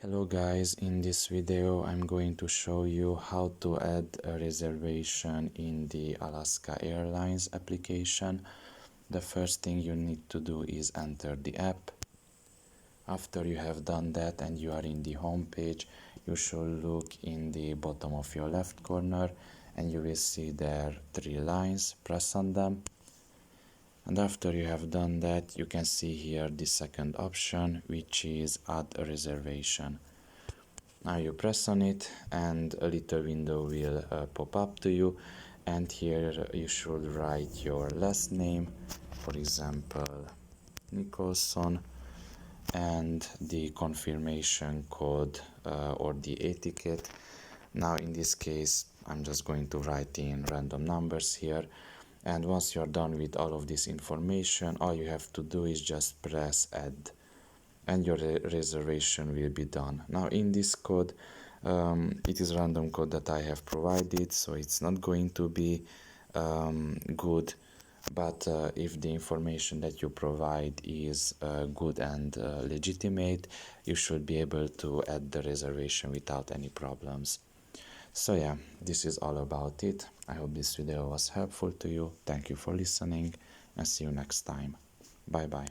Hello guys, in this video I'm going to show you how to add a reservation in the Alaska Airlines application. The first thing you need to do is enter the app. After you have done that and you are in the home page, you should look in the bottom of your left corner and you will see there 3 lines. Press on them. And after you have done that, you can see here the second option, which is add a reservation. Now you press on it and a little window will pop up to you, and here you should write your last name, for example Nicholson, and the confirmation code or the etiquette. Now in this case I'm just going to write in random numbers here, and once you're done with all of this information, all you have to do is just press add and your reservation will be done. Now in this code, it is random code that I have provided, so it's not going to be good, but if the information that you provide is good and legitimate, you should be able to add the reservation without any problems. So yeah, this is all about it. I hope this video was helpful to you. Thank you for listening and see you next time. Bye bye.